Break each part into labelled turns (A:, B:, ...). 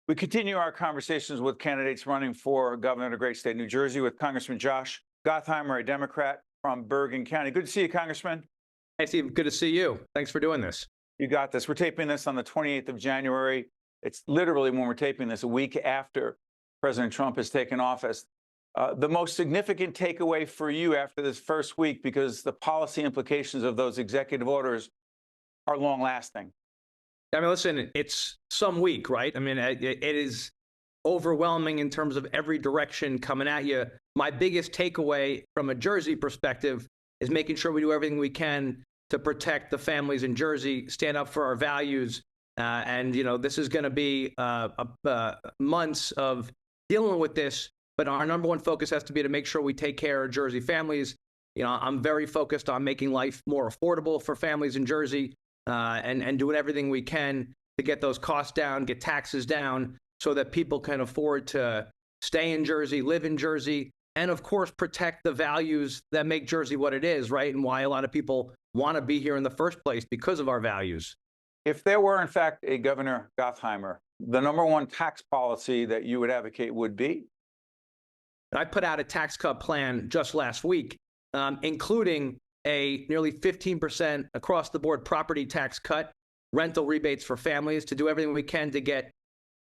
A: We continue our conversations with candidates running for governor of the great state of New Jersey with Congressman Josh Gottheimer, a Democrat from Bergen County. Good to see you, Congressman.
B: Hey, Steve, good to see you. Thanks for doing this.
A: You got this. We're taping this on the 28th of January. It's literally, when we're taping this, a week after President Trump has taken office. The most significant takeaway for you after this first week, because the policy implications of those executive orders are long lasting.
B: I mean, listen, it's some week, right? I mean, it is overwhelming in terms of every direction coming at you. My biggest takeaway from a Jersey perspective is making sure we do everything we can to protect the families in Jersey, stand up for our values. And, you know, this is going to be months of dealing with this. But our number one focus has to be to make sure we take care of Jersey families. You know, I'm very focused on making life more affordable for families in Jersey. And doing everything we can to get those costs down, get taxes down, so that people can afford to stay in Jersey, live in Jersey, and of course, protect the values that make Jersey what it is, right? And why a lot of people want to be here in the first place, because of our values.
A: If there were, in fact, a Governor Gottheimer, the number one tax policy that you would advocate would be?
B: I put out a tax cut plan just last week, including a nearly 15% across the board property tax cut, rental rebates for families, to do everything we can to get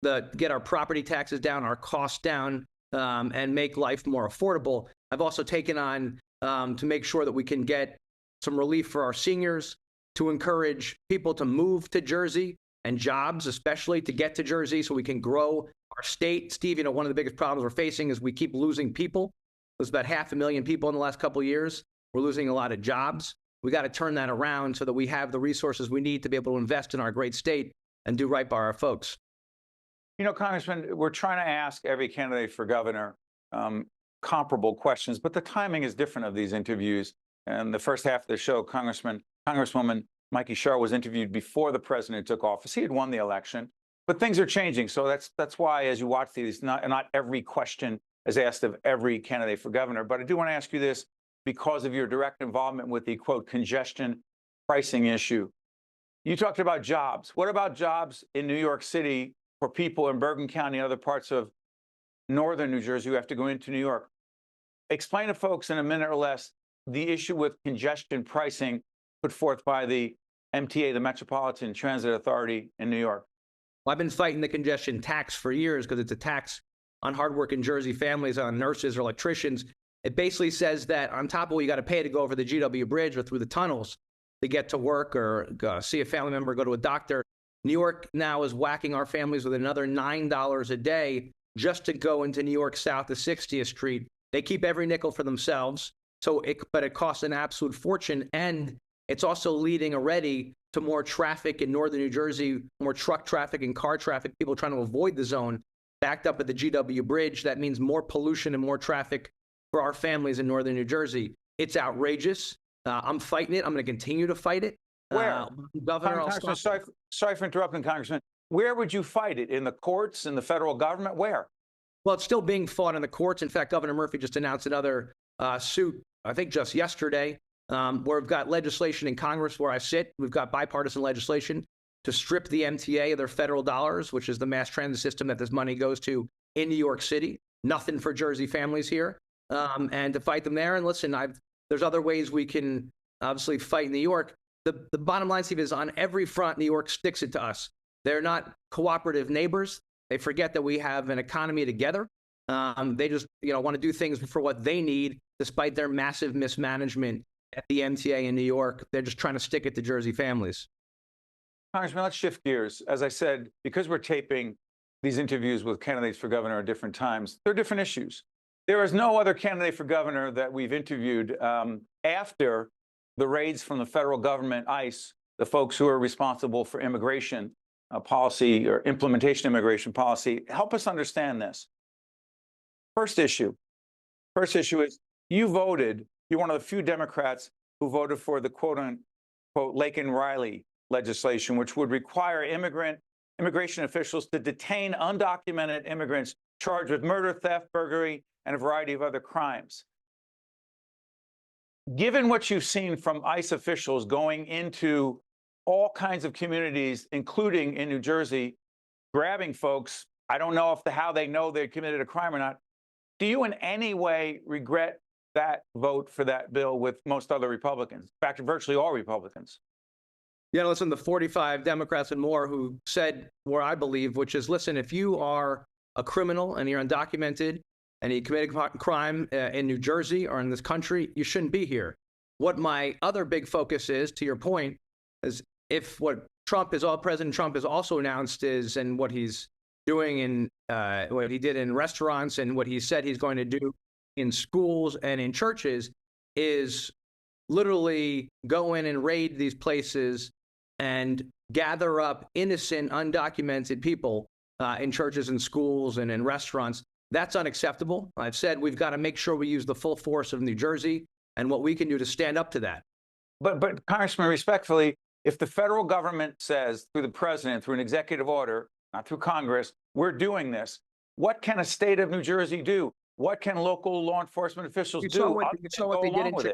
B: our property taxes down, our costs down, and make life more affordable. I've also taken on to make sure that we can get some relief for our seniors, to encourage people to move to Jersey, and jobs especially to get to Jersey so we can grow our state. Steve, you know, one of the biggest problems we're facing is we keep losing people. There's about 500,000 people in the last couple of years. We're losing a lot of jobs. We got to turn that around so that we have the resources we need to be able to invest in our great state and do right by our folks.
A: You know, Congressman, we're trying to ask every candidate for governor comparable questions, but the timing is different of these interviews. And the first half of the show, Congresswoman Mikey Sherrill was interviewed before the president took office. He had won the election, but things are changing. So that's why, as you watch these, not every question is asked of every candidate for governor. But I do want to ask you this, because of your direct involvement with the, quote, congestion pricing issue. You talked about jobs. What about jobs in New York City for people in Bergen County and other parts of northern New Jersey who have to go into New York? Explain to folks in a minute or less the issue with congestion pricing put forth by the MTA, the Metropolitan Transit Authority in New York.
B: Well, I've been fighting the congestion tax for years because it's a tax on hardworking Jersey families, on nurses or electricians. It basically says that on top of what you got to pay to go over the GW Bridge or through the tunnels to get to work or see a family member, go to a doctor, New York now is whacking our families with another $9 a day just to go into New York South to 60th Street. They keep every nickel for themselves, but it costs an absolute fortune. And it's also leading already to more traffic in northern New Jersey, more truck traffic and car traffic, people trying to avoid the zone, backed up at the GW Bridge. That means more pollution and more traffic for our families in northern New Jersey. It's outrageous. I'm fighting it. I'm going to continue to fight it.
A: Where?
B: Governor,
A: sorry for interrupting, Congressman. Where would you fight it? In the courts, in the federal government? Where?
B: Well, it's still being fought in the courts. In fact, Governor Murphy just announced another suit, I think just yesterday, where we've got legislation in Congress where I sit. We've got bipartisan legislation to strip the MTA of their federal dollars, which is the mass transit system that this money goes to in New York City. Nothing for Jersey families here. And to fight them there. And listen, there's other ways we can obviously fight in New York. The bottom line, Steve, is on every front, New York sticks it to us. They're not cooperative neighbors. They forget that we have an economy together. They just, want to do things for what they need, despite their massive mismanagement at the MTA in New York. They're just trying to stick it to Jersey families.
A: Congressman, let's shift gears. As I said, because we're taping these interviews with candidates for governor at different times, they're different issues. There is no other candidate for governor that we've interviewed after the raids from the federal government, ICE, the folks who are responsible for immigration policy or implementation of immigration policy. Help us understand this. First issue is you're one of the few Democrats who voted for the quote unquote Laken-Riley legislation, which would require immigration officials to detain undocumented immigrants charged with murder, theft, burglary, and a variety of other crimes. Given what you've seen from ICE officials going into all kinds of communities, including in New Jersey, grabbing folks I don't know how they know they committed a crime or not. Do you in any way regret that vote for that bill with most other Republicans? In fact, virtually all Republicans.
B: Yeah, listen, the 45 Democrats and more who said what I believe, which is, listen, if you are a criminal and you're undocumented and you committed crime in New Jersey or in this country, you shouldn't be here. What my other big focus is, to your point, is if what President Trump has also announced is, and what he's doing in what he did in restaurants and what he said he's going to do in schools and in churches, is literally go in and raid these places and gather up innocent, undocumented people in churches and schools and in restaurants. That's unacceptable. I've said we've got to make sure we use the full force of New Jersey and what we can do to stand up to that.
A: But Congressman, respectfully, if the federal government says through the president, through an executive order, not through Congress, we're doing this, what can a state of New Jersey do? What can local law enforcement officials do?
B: You saw what they did in Chicago.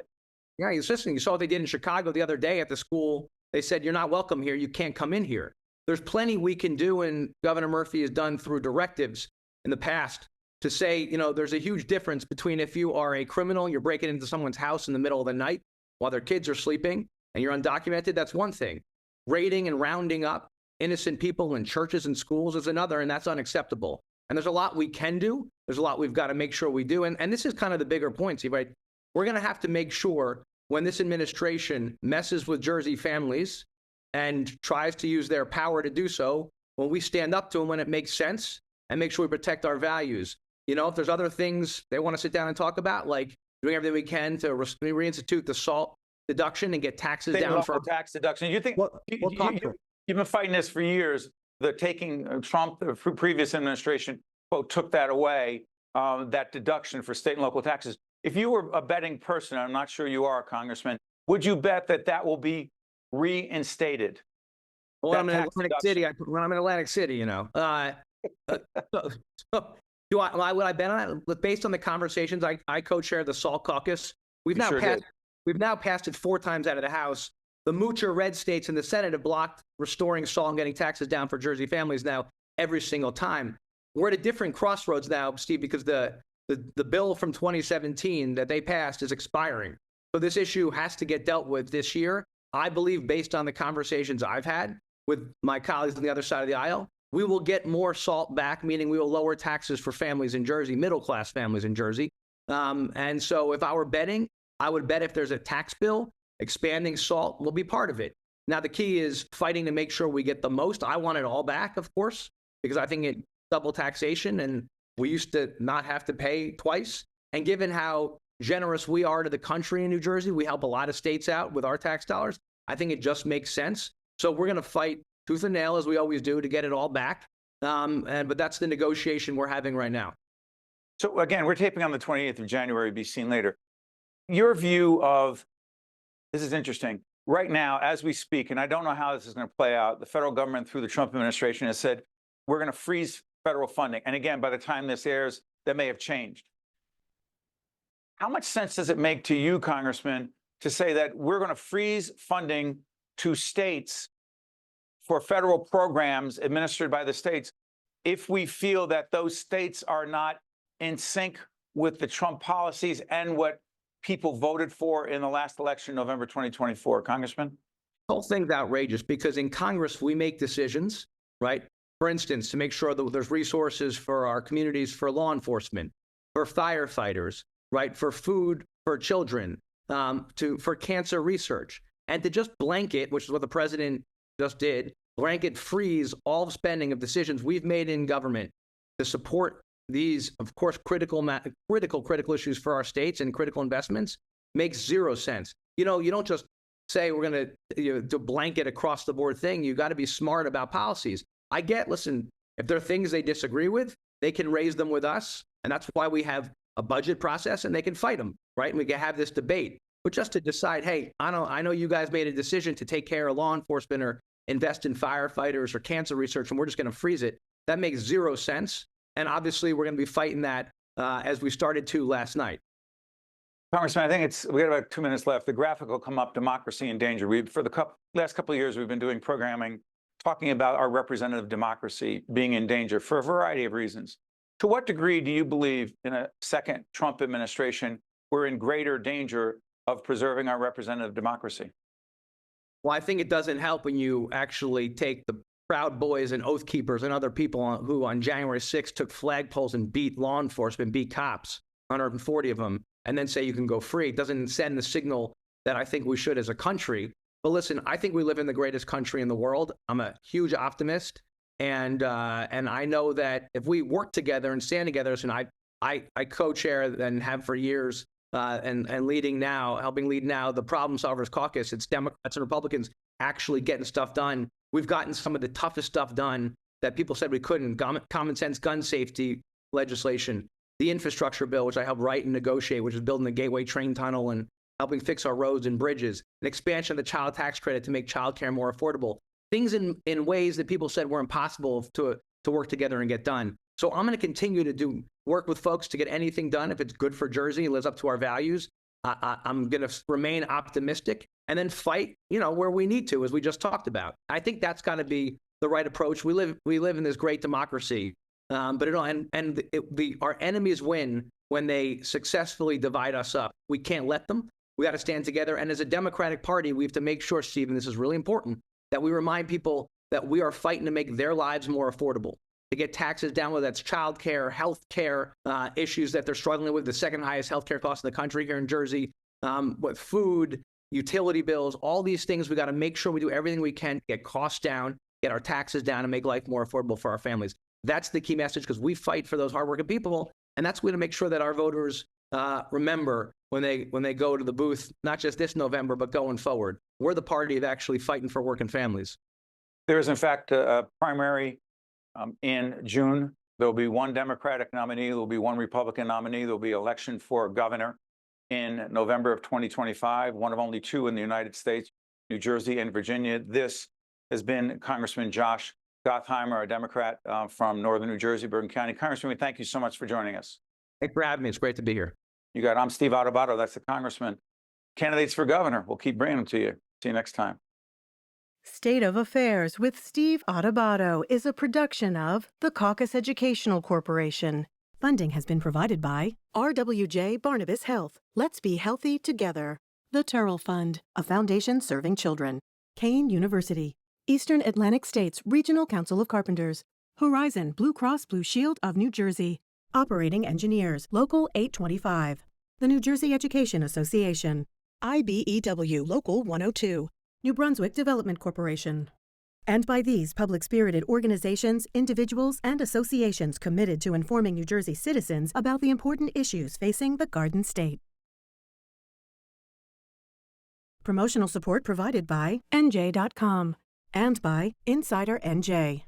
B: Yeah, you saw what they did in Chicago the other day at the school. They said, you're not welcome here. You can't come in here. There's plenty we can do, and Governor Murphy has done through directives in the past to say, there's a huge difference between if you are a criminal, you're breaking into someone's house in the middle of the night while their kids are sleeping, and you're undocumented, that's one thing. Raiding and rounding up innocent people in churches and schools is another, and that's unacceptable. And there's a lot we can do. There's a lot we've got to make sure we do. And this is kind of the bigger point, Steve, right? We're going to have to make sure when this administration messes with Jersey families and tries to use their power to do so, when we stand up to them when it makes sense and make sure we protect our values. If there's other things they want to sit down and talk about, like doing everything we can to reinstitute the SALT deduction and get taxes down for
A: tax deduction. You think you've been fighting this for years? The taking Trump, the previous administration, quote, took that away, that deduction for state and local taxes. If you were a betting person, I'm not sure you are, Congressman, would you bet that will be reinstated?
B: Well, I'm in Atlantic City. When I'm in Atlantic City, would I bet on that? Based on the conversations, I co-chair the SALT caucus. We've now passed it 4 times out of the House. The moocher red states in the Senate have blocked restoring SALT and getting taxes down for Jersey families now every single time. We're at a different crossroads now, Steve, because the bill from 2017 that they passed is expiring. So this issue has to get dealt with this year. I believe, based on the conversations I've had with my colleagues on the other side of the aisle, we will get more SALT back, meaning we will lower taxes for families in Jersey, middle-class families in Jersey. And so if I were betting, I would bet if there's a tax bill, expanding SALT will be part of it. Now, the key is fighting to make sure we get the most. I want it all back, of course, because I think it's double taxation, and we used to not have to pay twice. And given how generous we are to the country in New Jersey, we help a lot of states out with our tax dollars. I think it just makes sense. So we're going to fight tooth and nail, as we always do, to get it all back. But that's the negotiation we're having right now.
A: So again, we're taping on the 28th of January, be seen later. Your view of, this is interesting, right now, as we speak, and I don't know how this is going to play out, the federal government through the Trump administration has said, we're going to freeze federal funding. And again, by the time this airs, that may have changed. How much sense does it make to you, Congressman, to say that we're going to freeze funding to states for federal programs administered by the states if we feel that those states are not in sync with the Trump policies and what people voted for in the last election, November 2024, Congressman?
B: The whole thing's outrageous because in Congress, we make decisions, right? For instance, to make sure that there's resources for our communities, for law enforcement, for firefighters, right? For food for children, for cancer research. And to just blanket, which is what the president just did, blanket freeze all spending of decisions we've made in government to support these, of course, critical issues for our states and critical investments makes zero sense. You don't just say we're going to do blanket across the board thing. You got to be smart about policies. Listen, if there are things they disagree with, they can raise them with us. And that's why we have a budget process and they can fight them, right? And we can have this debate. But just to decide, hey, I know you guys made a decision to take care of law enforcement or invest in firefighters or cancer research, and we're just going to freeze it. That makes zero sense. And obviously, we're going to be fighting that as we started to last night.
A: Congressman, I think we got about 2 minutes left. The graphic will come up, Democracy in Danger. For the last couple of years, we've been doing programming talking about our representative democracy being in danger for a variety of reasons. To what degree do you believe in a second Trump administration we're in greater danger of preserving our representative democracy?
B: Well, I think it doesn't help when you actually take the Proud Boys and Oath Keepers and other people who on January 6th took flagpoles and beat law enforcement, beat cops, 140 of them, and then say you can go free. It doesn't send the signal that I think we should as a country. But listen, I think we live in the greatest country in the world. I'm a huge optimist. And I know that if we work together and stand together, and I co-chair and have for years and leading now, helping lead now the Problem Solvers Caucus. It's Democrats and Republicans actually getting stuff done. We've gotten some of the toughest stuff done that people said we couldn't. Common sense gun safety legislation, the infrastructure bill, which I helped write and negotiate, which is building the Gateway train tunnel and helping fix our roads and bridges, an expansion of the child tax credit to make childcare more affordable, things in ways that people said were impossible to work together and get done. So I'm going to continue to work with folks to get anything done if it's good for Jersey and lives up to our values. I'm going to remain optimistic and then fight, where we need to, as we just talked about. I think that's got to be the right approach. We live in this great democracy, but our enemies win when they successfully divide us up. We can't let them. We got to stand together. And as a Democratic Party, we have to make sure, Stephen, this is really important, that we remind people that we are fighting to make their lives more affordable, to get taxes down, whether that's child care, health care issues that they're struggling with, the second highest health care cost in the country here in Jersey, with food, utility bills, all these things. We got to make sure we do everything we can to get costs down, get our taxes down, and make life more affordable for our families. That's the key message, because we fight for those hardworking people, and that's going to make sure that our voters remember when they go to the booth, not just this November, but going forward. We're the party of actually fighting for working families.
A: There is, in fact, a primary in June. There will be one Democratic nominee. There will be one Republican nominee. There will be election for governor in November of 2025, one of only two in the United States, New Jersey and Virginia. This has been Congressman Josh Gottheimer, a Democrat from northern New Jersey, Bergen County. Congressman, we thank you so much for joining us.
B: Thanks for having me. It's great to be here.
A: You got it. I'm Steve Adubato. That's the congressman. Candidates for governor. We'll keep bringing them to you. See you next time.
C: State of Affairs with Steve Adubato is a production of the Caucus Educational Corporation. Funding has been provided by RWJ Barnabas Health. Let's be healthy together. The Turrell Fund, a foundation serving children. Kane University. Eastern Atlantic States Regional Council of Carpenters. Horizon Blue Cross Blue Shield of New Jersey. Operating Engineers, Local 825. The New Jersey Education Association. IBEW Local 102. New Brunswick Development Corporation. And by these public-spirited organizations, individuals, and associations committed to informing New Jersey citizens about the important issues facing the Garden State. Promotional support provided by NJ.com and by Insider NJ.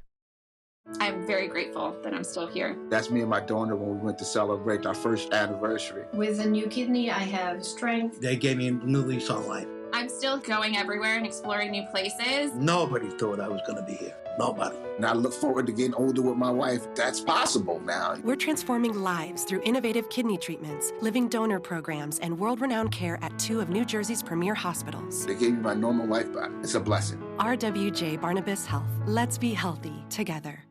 D: I'm very grateful that I'm still here.
E: That's me and my donor when we went to celebrate our first anniversary.
F: With a new kidney, I have strength.
G: They gave me a new lease on life.
D: I'm still going everywhere and exploring new places.
G: Nobody thought I was going to be here. Nobody.
E: And I look forward to getting older with my wife. That's possible now.
H: We're transforming lives through innovative kidney treatments, living donor programs, and world-renowned care at 2 of New Jersey's premier hospitals.
E: They gave me my normal life back. It's a blessing.
H: RWJ Barnabas Health. Let's be healthy together.